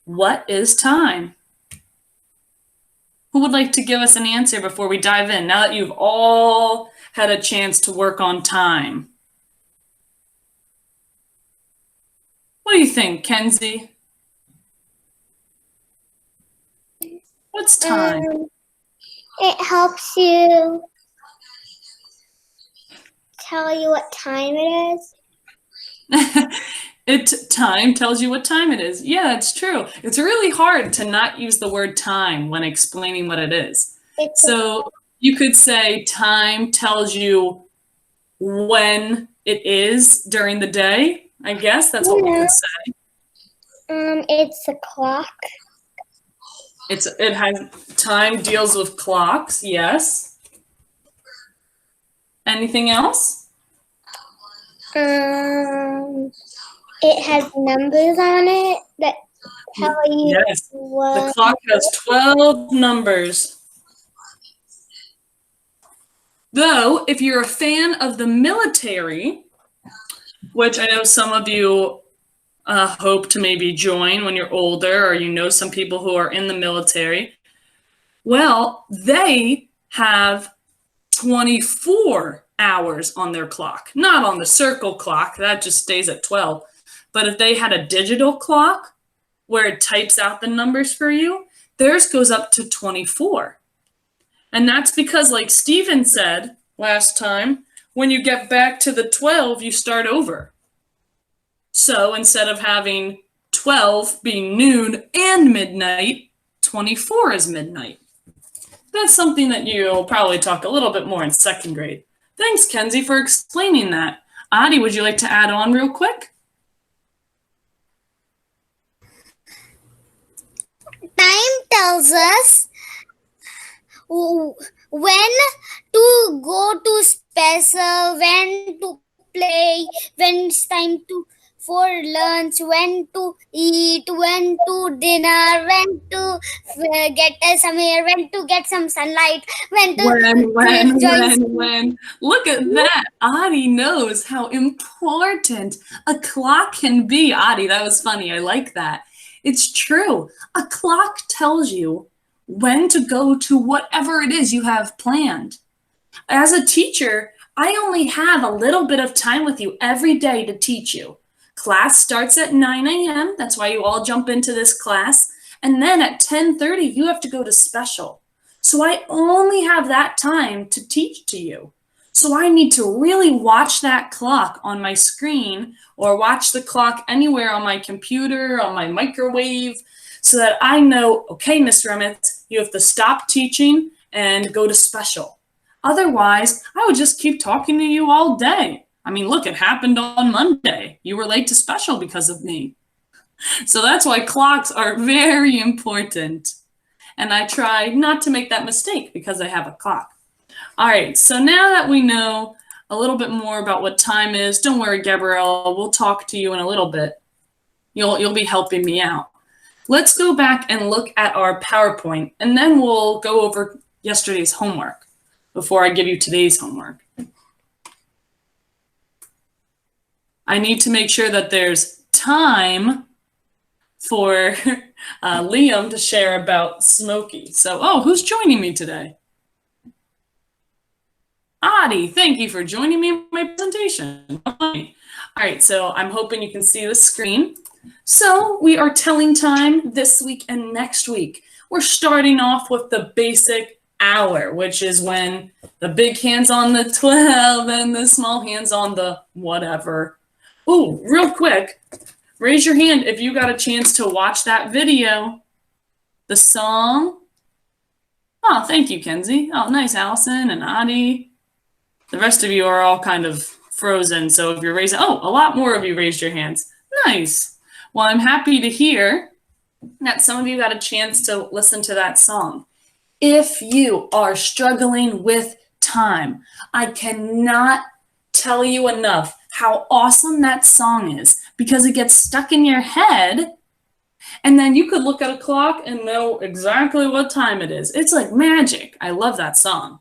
What is time? Who would like to give us an answer before we dive in, now that you've all had a chance to work on time? What do you think, Kenzie? What's time? It helps you tell you what time it is. Time tells you what time it is. Yeah, that's true. It's really hard to not use the word time when explaining what it is. So you could say time tells you when it is during the day. I guess that's what we could say. It's a clock. It has time deals with clocks. Yes. Anything else? It has numbers on it that tell you. Yes. The clock has 12 numbers. Though, if you're a fan of the military, which I know some of you hope to maybe join when you're older, or you know some people who are in the military, well, they have 24 hours on their clock, not on the circle clock, that just stays at 12. But if they had a digital clock where it types out the numbers for you, theirs goes up to 24. And that's because, like Stephen said last time, when you get back to the 12, you start over. So instead of having 12 being noon and midnight, 24 is midnight. That's something that you'll probably talk a little bit more in second grade. Thanks, Kenzie, for explaining that. Adi, would you like to add on real quick? Time tells us when to go to special, when to play, when it's time for lunch, when to eat, when to dinner, when to get some air, when to get some sunlight, when. Look at that. Adi knows how important a clock can be. Adi, that was funny. I like that. It's true. A clock tells you when to go to whatever it is you have planned. As a teacher, I only have a little bit of time with you every day to teach you. Class starts at 9 a.m. That's why you all jump into this class. And then at 10:30, you have to go to special. So I only have that time to teach to you. So I need to really watch that clock on my screen, or watch the clock anywhere on my computer, on my microwave, so that I know, okay, Ms. Remitz, you have to stop teaching and go to special. Otherwise, I would just keep talking to you all day. I mean, look, it happened on Monday. You were late to special because of me. So that's why clocks are very important. And I try not to make that mistake because I have a clock. All right, so now that we know a little bit more about what time is, don't worry, Gabriella, we'll talk to you in a little bit. You'll be helping me out. Let's go back and look at our PowerPoint, and then we'll go over yesterday's homework before I give you today's homework. I need to make sure that there's time for Liam to share about Smokey. So, who's joining me today? Adi, thank you for joining me in my presentation. All right, so I'm hoping you can see the screen. So we are telling time this week and next week. We're starting off with the basic hour, which is when the big hand's on the 12 and the small hand's on the whatever. Oh, real quick, raise your hand if you got a chance to watch that video, the song. Oh, thank you, Kenzie. Oh, nice, Allison and Adi. The rest of you are all kind of frozen, so if you're raising, a lot more of you raised your hands. Nice. Well, I'm happy to hear that some of you got a chance to listen to that song. If you are struggling with time, I cannot tell you enough how awesome that song is, because it gets stuck in your head, and then you could look at a clock and know exactly what time it is. It's like magic. I love that song.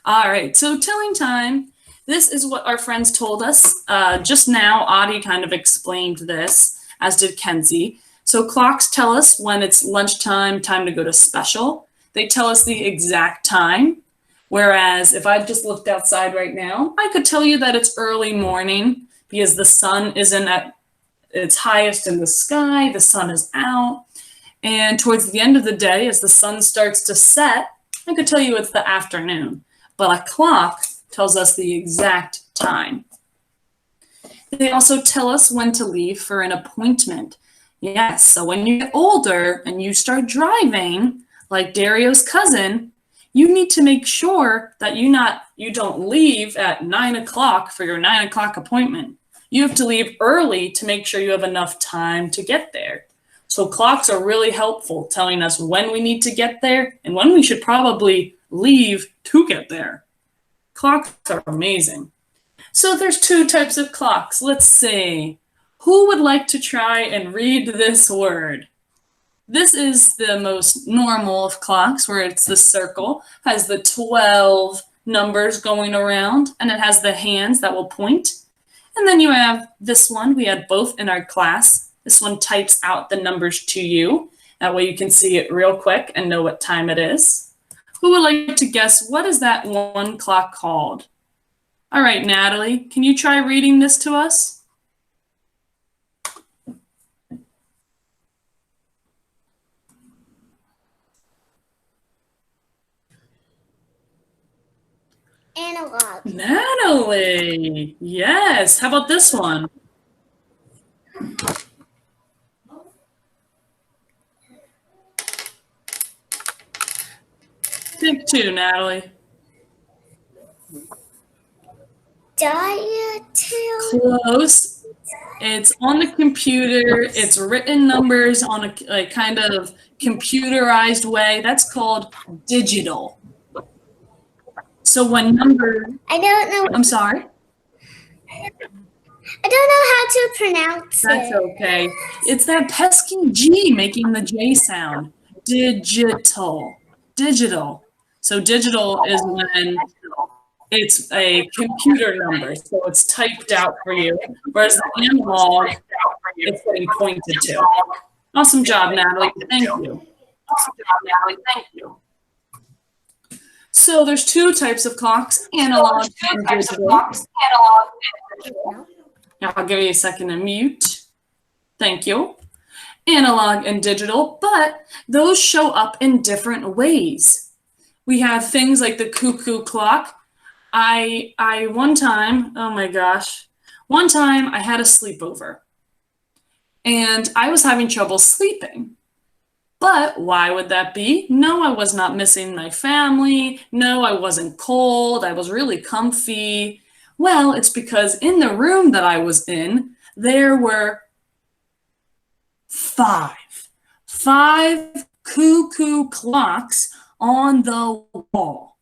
All right, so telling time, this is what our friends told us. Just now, Adi kind of explained this, as did Kenzie. So clocks tell us when it's lunchtime, time to go to special. They tell us the exact time. Whereas if I just looked outside right now, I could tell you that it's early morning because the sun isn't at its highest in the sky, the sun is out. And towards the end of the day, as the sun starts to set, I could tell you it's the afternoon. But a clock tells us the exact time. They also tell us when to leave for an appointment. Yes, so when you get older and you start driving, like Dario's cousin, you need to make sure that you don't leave at 9 o'clock for your 9 o'clock appointment. You have to leave early to make sure you have enough time to get there. So clocks are really helpful, telling us when we need to get there and when we should probably leave to get there. Clocks are amazing. So there's 2 types of clocks. Let's see. Who would like to try and read this word? This is the most normal of clocks, where it's the circle, has the 12 numbers going around, and it has the hands that will point. And then you have this one. We had both in our class. This one types out the numbers to you. That way you can see it real quick and know what time it is. Who would like to guess what is that one clock called? All right, Natalie, can you try reading this to us? Analog. Natalie, yes. How about this one? Pick 2, Natalie. Digital. Close. It's on the computer. It's written numbers on a kind of computerized way. That's called digital. So when number... I don't know. I'm sorry? I don't know how to pronounce That's it. okay. It's that pesky G making the J sound. Digital. Digital. So digital is when it's a computer number, so it's typed out for you, whereas the analog, it's getting pointed to. Awesome job, Natalie. Thank you. So there's 2 types of clocks, analog and digital. Now I'll give you a second to mute. Thank you. Analog and digital, but those show up in different ways. We have things like the cuckoo clock. One time I had a sleepover and I was having trouble sleeping. But why would that be? No, I was not missing my family. No, I wasn't cold. I was really comfy. Well, it's because in the room that I was in, there were 5 cuckoo clocks on the wall.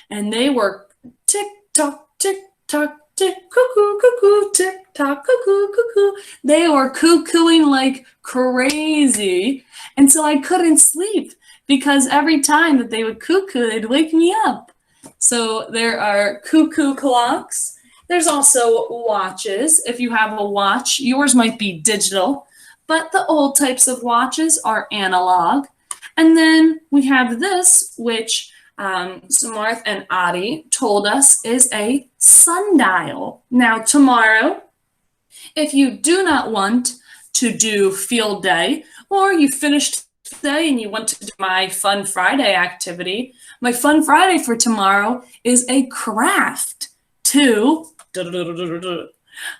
And they were tick tock, tick, cuckoo, cuckoo, tick tock, cuckoo, cuckoo. They were cuckooing like crazy. And so I couldn't sleep because every time that they would cuckoo, they'd wake me up. So there are cuckoo clocks. There's also watches. If you have a watch, yours might be digital, but the old types of watches are analog. And then we have this, which Samarth and Adi told us is a sundial. Now tomorrow, if you do not want to do field day, or you finished today and you want to do my Fun Friday activity, my Fun Friday for tomorrow is a craft to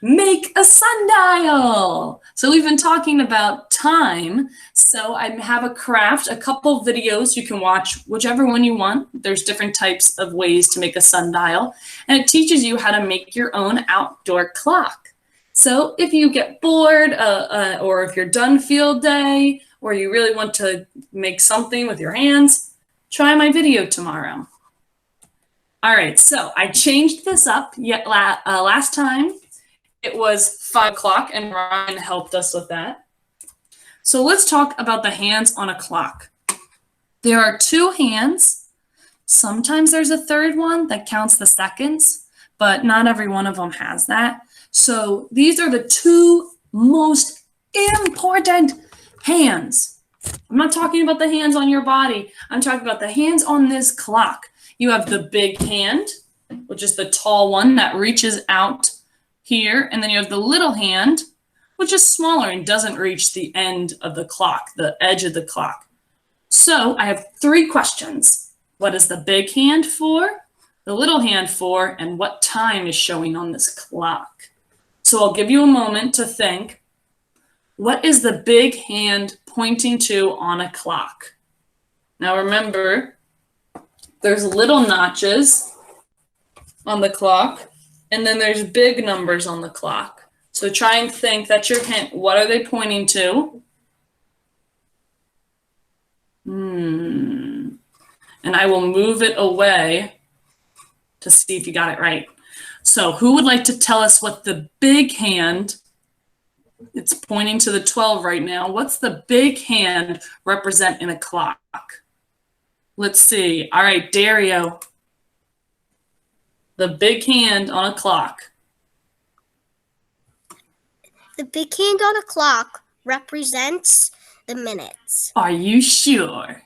make a sundial. So we've been talking about time. So I have a craft, a couple videos you can watch, whichever one you want. There's different types of ways to make a sundial, and it teaches you how to make your own outdoor clock. So if you get bored or if you're done field day or you really want to make something with your hands, try my video tomorrow. All right, so I changed this up. Last time it was 5 o'clock and Ryan helped us with that. So let's talk about the hands on a clock. There are 2 hands. Sometimes there's a third one that counts the seconds, but not every one of them has that. So these are the 2 most important Hands. I'm not talking about the hands on your body. I'm talking about the hands on this clock. You have the big hand, which is the tall one that reaches out here. And then you have the little hand, which is smaller and doesn't reach the end of the clock, the edge of the clock. So I have 3 questions. What is the big hand for, the little hand for, and what time is showing on this clock? So I'll give you a moment to think. What is the big hand pointing to on a clock? Now remember, there's little notches on the clock, and then there's big numbers on the clock. So try and think, that's your hint. What are they pointing to? And I will move it away to see if you got it right. So who would like to tell us what the big hand, it's pointing to the 12 right now. What's the big hand represent in a clock? Let's see. All right, Dario. The big hand on a clock. The big hand on a clock represents the minutes. Are you sure?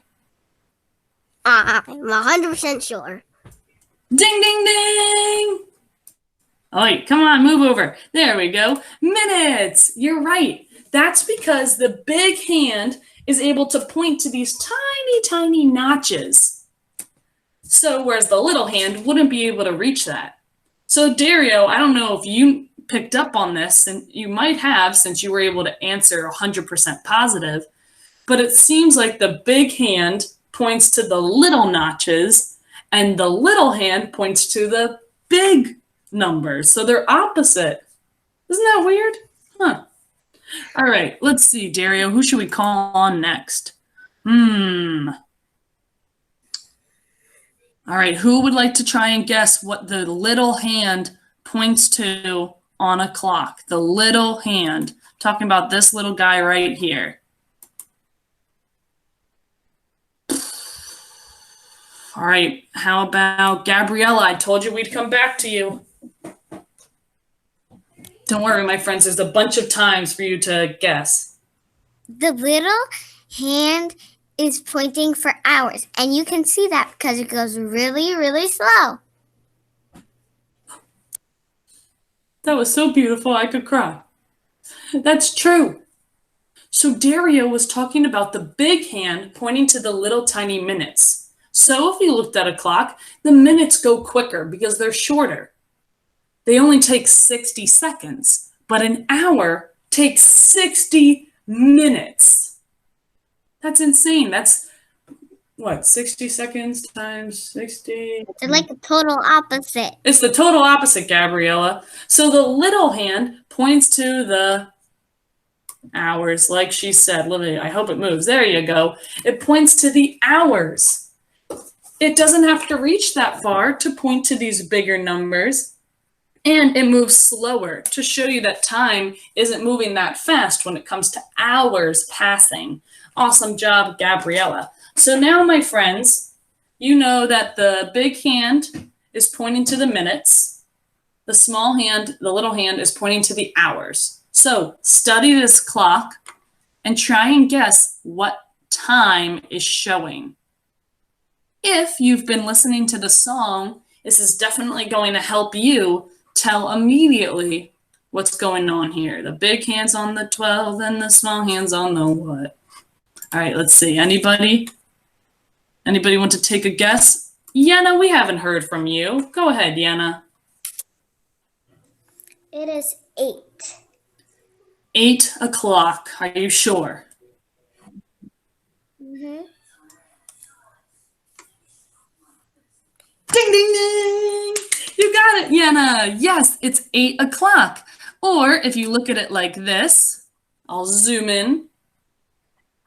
I'm 100% sure. Ding, ding, ding. All right, come on, move over. There we go. Minutes. You're right. That's because the big hand is able to point to these tiny, tiny notches. So whereas the little hand wouldn't be able to reach that. So Dario, I don't know if you picked up on this, and you might have since you were able to answer 100% positive, but it seems like the big hand points to the little notches and the little hand points to the big numbers. So they're opposite. Isn't that weird? Huh. All right, let's see, Dario, who should we call on next? All right, who would like to try and guess what the little hand points to on a clock? The little hand. Talking about this little guy right here. All right, how about Gabriella? I told you we'd come back to you. Don't worry, my friends, there's a bunch of times for you to guess. The little hand is pointing for hours, and you can see that because it goes really, really slow. That was so beautiful, I could cry. That's true. So Dario was talking about the big hand pointing to the little tiny minutes. So if you looked at a clock, the minutes go quicker because they're shorter. They only take 60 seconds, but an hour takes 60 minutes. That's insane. That's what, 60 seconds times 60? They're like the total opposite. It's the total opposite, Gabriella. So the little hand points to the hours, like she said. Let me, I hope it moves. There you go. It points to the hours. It doesn't have to reach that far to point to these bigger numbers. And it moves slower to show you that time isn't moving that fast when it comes to hours passing. Awesome job, Gabriella. So now, my friends, you know that the big hand is pointing to the minutes. The small hand, the little hand, is pointing to the hours. So study this clock and try and guess what time is showing. If you've been listening to the song, this is definitely going to help you tell immediately what's going on here. The big hand's on the 12 and the small hand's on the what? All right, let's see. Anybody want to take a guess? Yenna, we haven't heard from you. Go ahead, Yenna. It is 8. 8 o'clock. Are you sure? Mm-hmm. Ding, ding, ding. You got it, Yenna. Yes, it's 8 o'clock. Or if you look at it like this, I'll zoom in.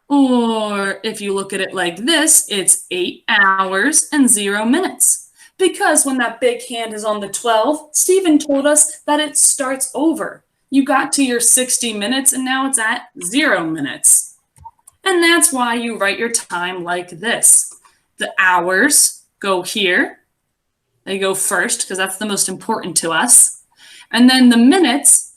Or if you look at it like this, it's 8 hours and 0 minutes. Because when that big hand is on the 12, Stephen told us that it starts over. You got to your 60 minutes and now it's at 0 minutes. And that's why you write your time like this. The hours go here. They go first because that's the most important to us. And then the minutes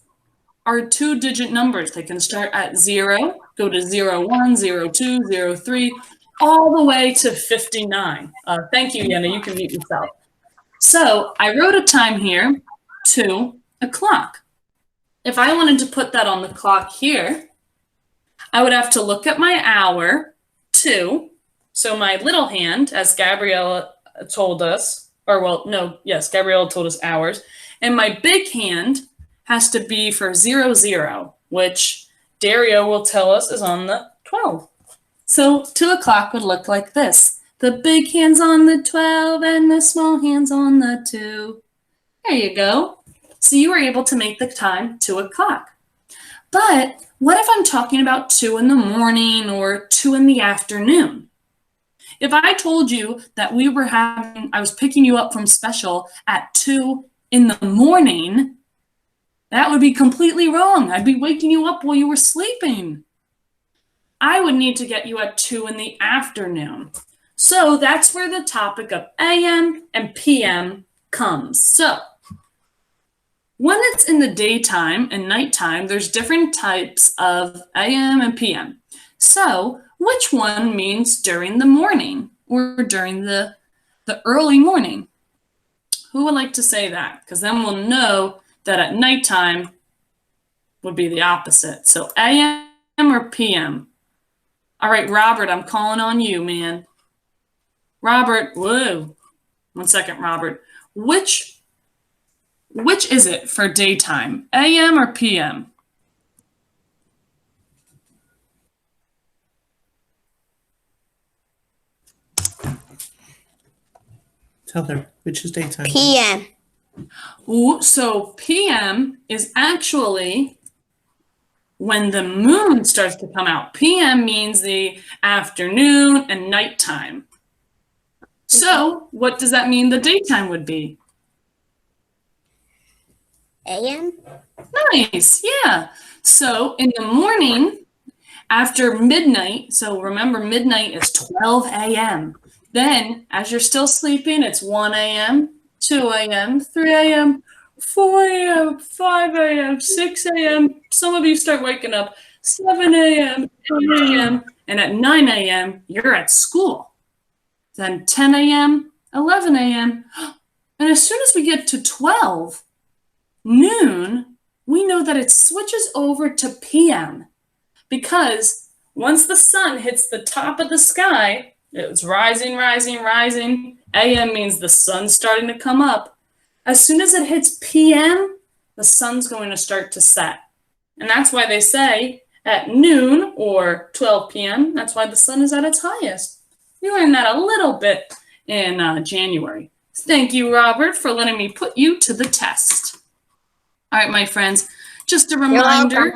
are 2-digit numbers. They can start at 0, go to 01, 02, 03, all the way to 59. Thank you, Yenna. You can mute yourself. So I wrote a time here, 2 o'clock. If I wanted to put that on the clock here, I would have to look at my hour, 2. So my little hand, as Gabriella told us, Gabriella told us hours. And my big hand has to be for 00, which Dario will tell us is on the 12. So 2 o'clock would look like this. The big hand's on the 12 and the small hand's on the 2. There you go. So you were able to make the time 2 o'clock. But what if I'm talking about 2 in the morning or 2 in the afternoon? If I told you that I was picking you up from special at 2 in the morning, that would be completely wrong. I'd be waking you up while you were sleeping. I would need to get you at 2 in the afternoon. So that's where the topic of AM and PM comes. So when it's in the daytime and nighttime, there's different types of AM and PM. So which one means during the morning or during the early morning? Who would like to say that? Because then we'll know that at nighttime would be the opposite. So AM or PM? All right, Robert, I'm calling on you, man. Robert, whoa. 1 second, Robert. Which is it for daytime, AM or PM? Tell her which is daytime. PM. Ooh, so PM is actually when the moon starts to come out. PM means the afternoon and nighttime. So what does that mean the daytime would be? AM. Nice, yeah. So in the morning, after midnight, so remember midnight is 12 a.m. Then as you're still sleeping, it's 1 a.m., 2 a.m., 3 a.m., 4 a.m., 5 a.m., 6 a.m. Some of you start waking up 7 a.m., 8 a.m., and at 9 a.m., you're at school. Then 10 a.m., 11 a.m., and as soon as we get to 12 noon, we know that it switches over to PM because once the sun hits the top of the sky, it's rising, rising, rising. AM means the sun's starting to come up. As soon as it hits PM, the sun's going to start to set. And that's why they say at noon or 12 p.m., that's why the sun is at its highest. We learned that a little bit in January. Thank you, Robert, for letting me put you to the test. All right, my friends, just a reminder.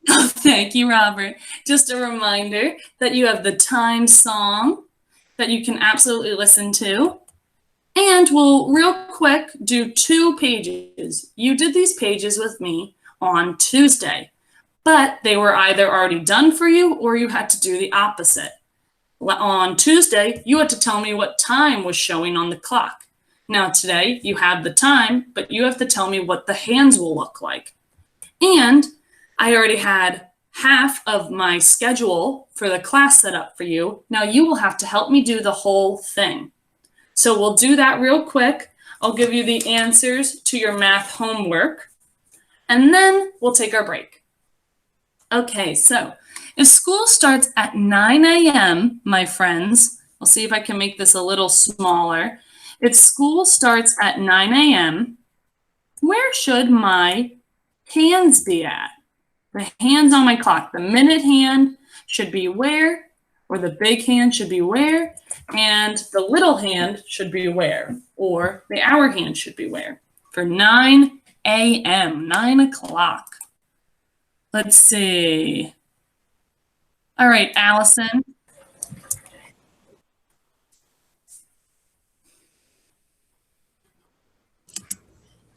Oh, thank you, Robert. Just a reminder that you have the time song that you can absolutely listen to. And we'll real quick do 2 pages. You did these pages with me on Tuesday, but they were either already done for you or you had to do the opposite. On Tuesday, you had to tell me what time was showing on the clock. Now today, you have the time, but you have to tell me what the hands will look like. And I already had half of my schedule for the class set up for you. Now you will have to help me do the whole thing. So we'll do that real quick. I'll give you the answers to your math homework, and then we'll take our break. Okay, so if school starts at 9 a.m., my friends, I'll see if I can make this a little smaller. If school starts at 9 a.m., where should my hands be at? The hands on my clock. The minute hand should be where, or the big hand should be where, and the little hand should be where, or the hour hand should be where. For 9 a.m., 9 o'clock. Let's see. All right, Allison.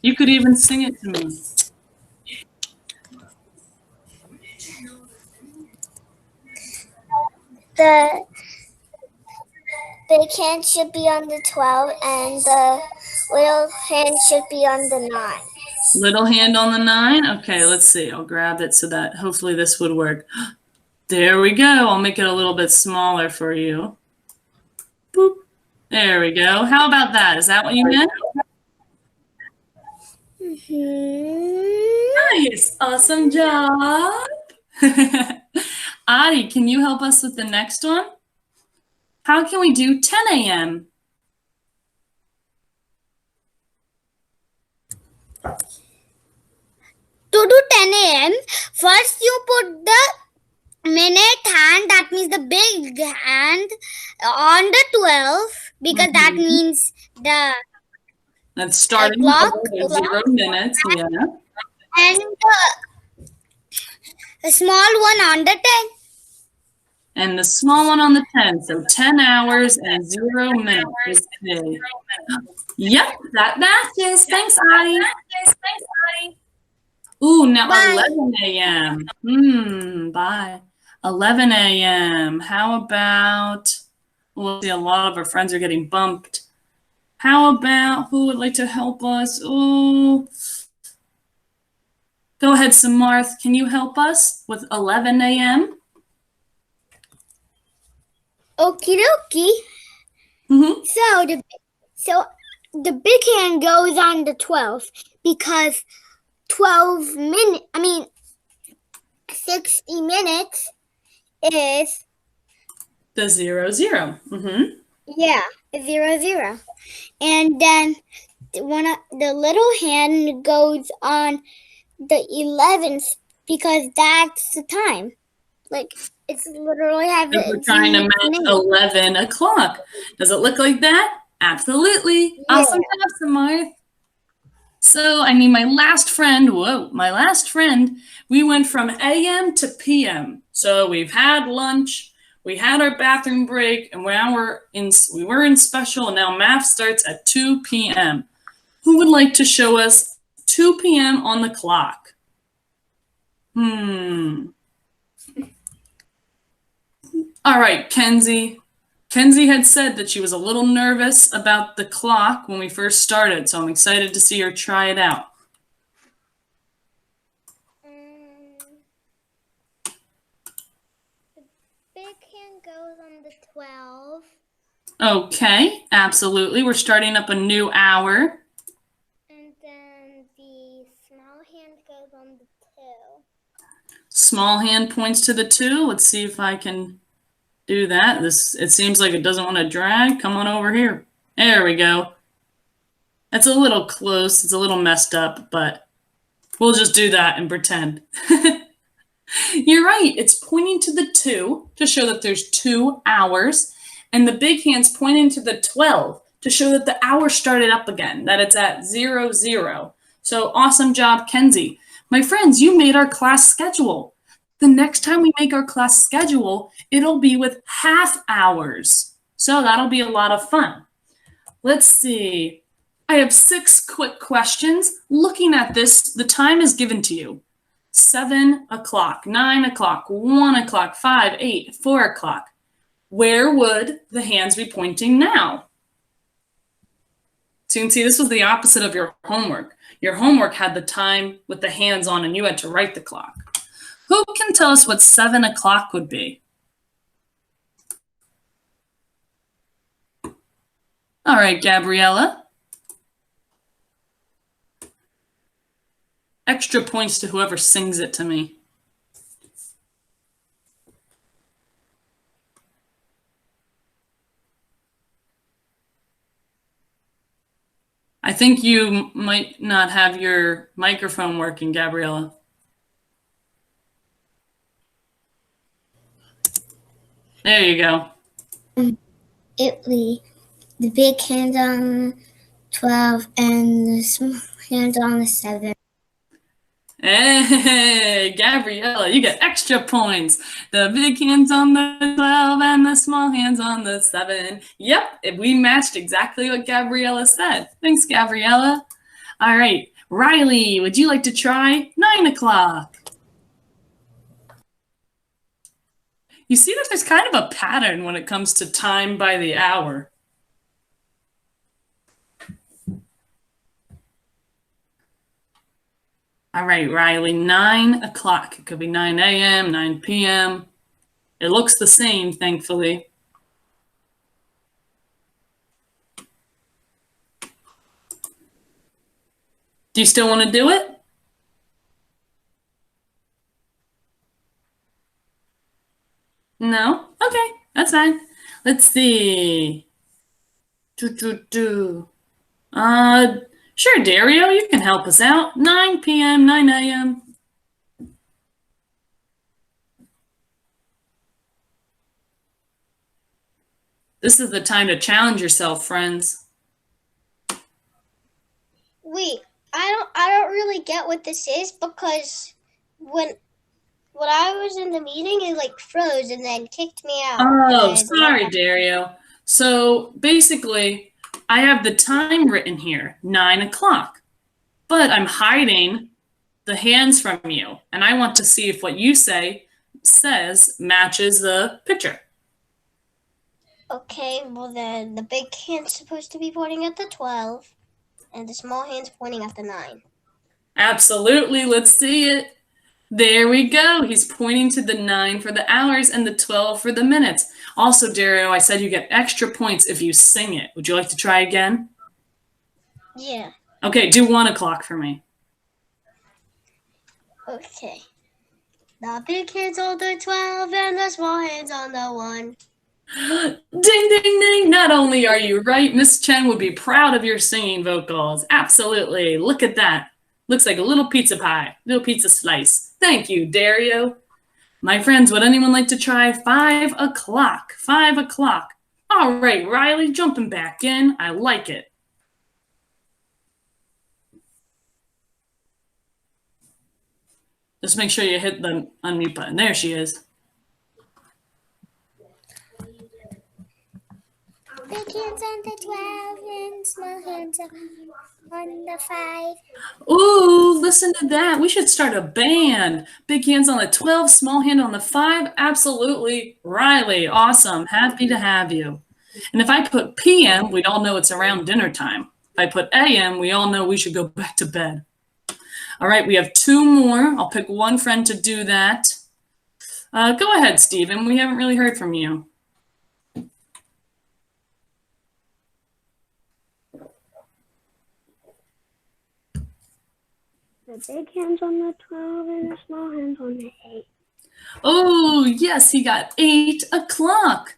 You could even sing it to me. The big hand should be on the 12 and the little hand should be on the 9. Little hand on the 9? Okay, let's see. I'll grab it so that hopefully this would work. There we go. I'll make it a little bit smaller for you. Boop. There we go. How about that? Is that what you meant? Nice. Awesome job. Adi, can you help us with the next one? How can we do 10 a.m.? To do 10 a.m., first you put the minute hand, that means the big hand, on the 12, because that means the That's starting clock, with 0 minutes. Yeah. and the small one on the 10. And the small one on the 10. So 10 hours and 0 minutes is today. Yep, that matches. Thanks, Adi. Ooh, now Bye. 11 a.m. Bye. 11 a.m. How about, we'll see, a lot of our friends are getting bumped. How about, who would like to help us? Ooh. Go ahead, Samarth. Can you help us with 11 a.m.? Okie dokie. Mm-hmm. So the big hand goes on the 12 because 60 minutes is The 0, 0. Mm-hmm. 0, 0. And then the little hand goes on the 11th because that's the time. Like, it's literally having. We're trying to match 11 o'clock. Does it look like that? Absolutely. Yeah. Awesome job, Samarth. So I need my last friend. Whoa, my last friend. We went from a.m. to p.m. So we've had lunch, we had our bathroom break, and now we were in special, and now math starts at 2 p.m. Who would like to show us 2 p.m. on the clock? All right, Kenzie. Kenzie had said that she was a little nervous about the clock when we first started, so I'm excited to see her try it out. The big hand goes on the 12. Okay, absolutely. We're starting up a new hour. And then the small hand goes on the 2. Small hand points to the 2. Let's see if I can do that. It seems like it doesn't want to drag. Come on over here. There we go. That's a little close. It's a little messed up, but we'll just do that and pretend. You're right. It's pointing to the 2 to show that there's 2 hours, and the big hand's pointing to the 12 to show that the hour started up again, that it's at 0, 0. So awesome job, Kenzie. My friends, you made our class schedule. The next time we make our class schedule, it'll be with half hours. So that'll be a lot of fun. Let's see. I have 6 quick questions. Looking at this, the time is given to you. 7 o'clock, 9 o'clock, 1 o'clock, 5, 8, 4 o'clock. Where would the hands be pointing now? So you can see this was the opposite of your homework. Your homework had the time with the hands on and you had to write the clock. Who can tell us what 7 o'clock would be? All right, Gabriella. Extra points to whoever sings it to me. I think you might not have your microphone working, Gabriella. There you go. The big hand on the 12 and the small hand on the 7. Hey, Gabriella, you get extra points. The big hands on the 12 and the small hands on the 7. Yep, we matched exactly what Gabriella said. Thanks, Gabriella. All right, Riley, would you like to try 9 o'clock? You see that there's kind of a pattern when it comes to time by the hour. All right, Riley, 9 o'clock. It could be 9 a.m., 9 p.m. It looks the same, thankfully. Do you still want to do it? No? Okay, that's fine. Let's see. Sure, Dario, you can help us out. 9 p.m., 9 a.m. This is the time to challenge yourself, friends. Wait, I don't really get what this is because when I was in the meeting, it like froze and then kicked me out. Oh, And sorry, Dario. So basically, I have the time written here, 9 o'clock, but I'm hiding the hands from you, and I want to see if what you says matches the picture. Okay, well then the big hand's supposed to be pointing at the 12, and the small hand's pointing at the 9. Absolutely, let's see it. There we go. He's pointing to the 9 for the hours and the 12 for the minutes. Also, Dario, I said you get extra points if you sing it. Would you like to try again? Yeah. Okay, do 1 o'clock for me. Okay. The big hand's on the 12 and the small hand's on the 1. Ding, ding, ding. Not only are you right, Miss Chen would be proud of your singing vocals. Absolutely. Look at that. Looks like a little pizza pie, little pizza slice. Thank you, Dario. My friends, would anyone like to try 5 o'clock? 5 o'clock. All right, Riley, jumping back in. I like it. Just make sure you hit the unmute button. There she is. Big hands on the 12 and small hands on the 5. Ooh, listen to that. We should start a band. Big hands on the 12, small hand on the 5. Absolutely. Riley, awesome. Happy to have you. And if I put PM, we'd all know it's around dinner time. If I put AM, we all know we should go back to bed. All right, we have 2 more. I'll pick one friend to do that. Go ahead, Stephen. We haven't really heard from you. The big hand's on the 12 and the small hand's on the 8. Oh, yes, he got 8 o'clock.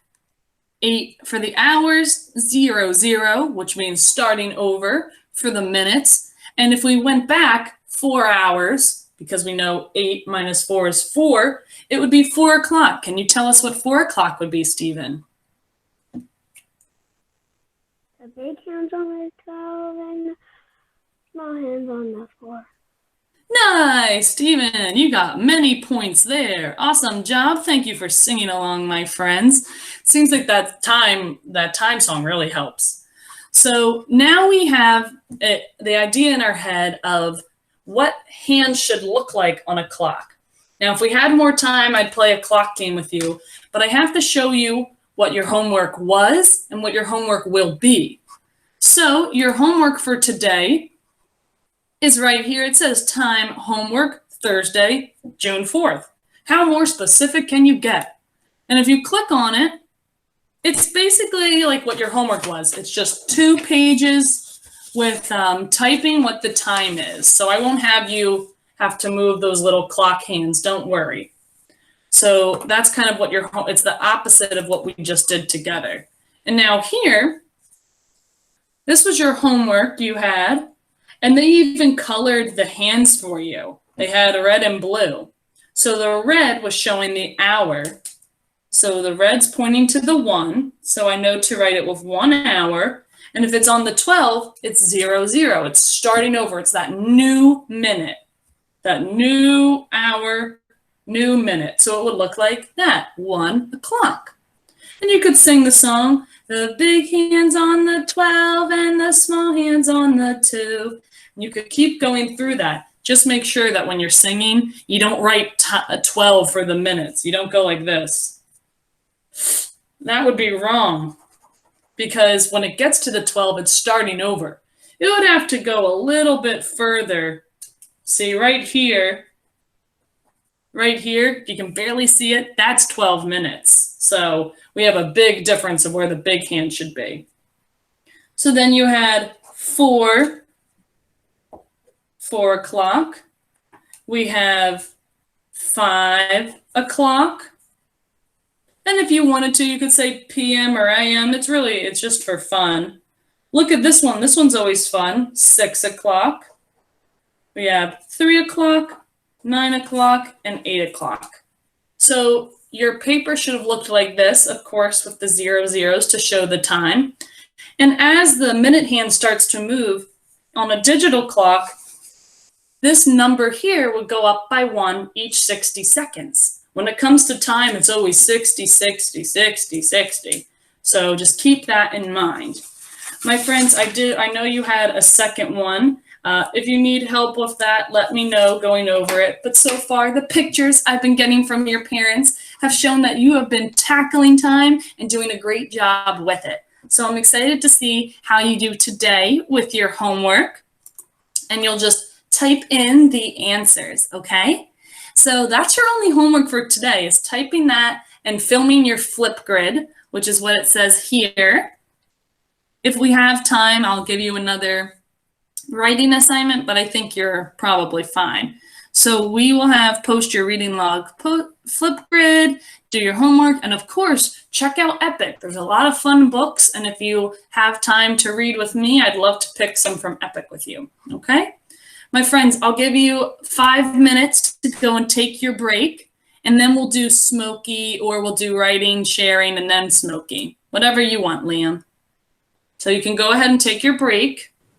8 for the hours, 0, 0, which means starting over for the minutes. And if we went back 4 hours, because we know 8 minus 4 is 4, it would be 4 o'clock. Can you tell us what 4 o'clock would be, Stephen? The big hand's on the 12 and the small hand's on the 4. Nice, Stephen. You got many points there. Awesome job. Thank you for singing along, my friends. Seems like that time song really helps. So now we have the idea in our head of what hands should look like on a clock. Now, if we had more time, I'd play a clock game with you, but I have to show you what your homework was and what your homework will be. So your homework for today is right here. It says time homework Thursday, June 4th. How more specific can you get? And if you click on it, it's basically like what your homework was. It's just 2 pages with typing what the time is. So I won't have you have to move those little clock hands. Don't worry. So that's kind of what it's the opposite of what we just did together. And now here, this was your homework you had. And they even colored the hands for you. They had red and blue. So the red was showing the hour. So the red's pointing to the 1. So I know to write it with 1 hour. And if it's on the 12, it's 0, 0. It's starting over. It's that new minute, that new hour, new minute. So it would look like that, 1 o'clock. And you could sing the song, the big hands on the 12 and the small hands on the 2. You could keep going through that. Just make sure that when you're singing, you don't write 12 for the minutes. You don't go like this. That would be wrong because when it gets to the 12, it's starting over. It would have to go a little bit further. See right here, right here, you can barely see it, that's 12 minutes. So we have a big difference of where the big hand should be. So then you had 4 o'clock. We have 5 o'clock. And if you wanted to, you could say PM or AM. It's just for fun. Look at this one. This one's always fun. 6 o'clock. We have 3 o'clock, 9 o'clock, and 8 o'clock. So your paper should have looked like this, of course, with the 0 zeros to show the time. And as the minute hand starts to move on a digital clock, this number here would go up by 1 each 60 seconds. When it comes to time, it's always 60, 60, 60, 60. So just keep that in mind. My friends, I know you had a second one. If you need help with that, let me know going over it. But so far, the pictures I've been getting from your parents have shown that you have been tackling time and doing a great job with it. So I'm excited to see how you do today with your homework. And you'll just type in the answers, okay? So that's your only homework for today, is typing that and filming your Flipgrid, which is what it says here. If we have time, I'll give you another writing assignment, but I think you're probably fine. So we will have post your reading log, Flipgrid, do your homework, and of course, check out Epic. There's a lot of fun books, and if you have time to read with me, I'd love to pick some from Epic with you, okay? My friends, I'll give you 5 minutes to go and take your break, and then we'll do Smoky, or we'll do writing, sharing, and then Smoky. Whatever you want, Liam. So you can go ahead and take your break.